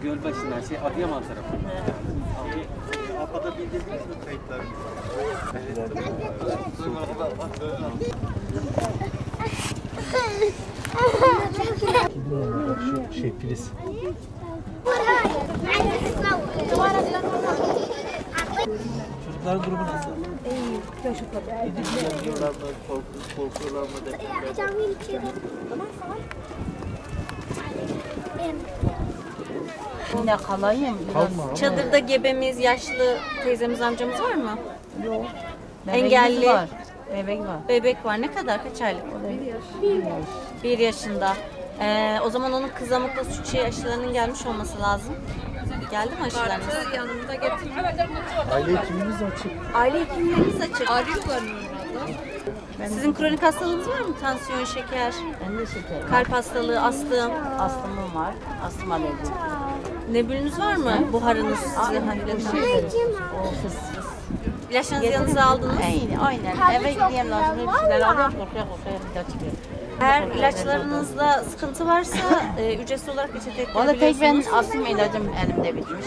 Gölbaşı'ndan Adıyaman tarafından. APA'da bildirdiniz mi kayıtlarını? Şu priz. Çocukların durumu nasıl? İyi, çocuklar. Gidiyorlar mı? Korkuyorlar mı? Yine kalayım. Kalma. Çadırda gebemiz, yaşlı teyzemiz, amcamız var mı? Yok. Engelli. Var. Bebek var. Bebek var. Ne kadar? Kaç aylık? 1 yaşında. O zaman onun kızamıkla süt aşılarının gelmiş olması lazım. Geldi mi aşılarınız? Yanımda getirdim. Aile hekimimiz açık. Aile hekimleriniz açık. Arıyorlar normalde. Sizin kronik hastalığınız var mı? Tansiyon, şeker, Ben de şeker var. kalp hastalığı, astım. Astımım var. Astım alerji. Nebülünüz var mı? Buharınız sizi O fıs fıs. İlaçlarınızı yanınıza aldınız. Aynen. Eve gideyim lazım. Bir şeyler alıyorum. Korkuya bir daha çıkıyor. Eğer ilaçlarınızda sıkıntı varsa ücretsiz olarak reçete Valla tek ben edebiliyorsunuz. astım ilacım elimde bitmiş.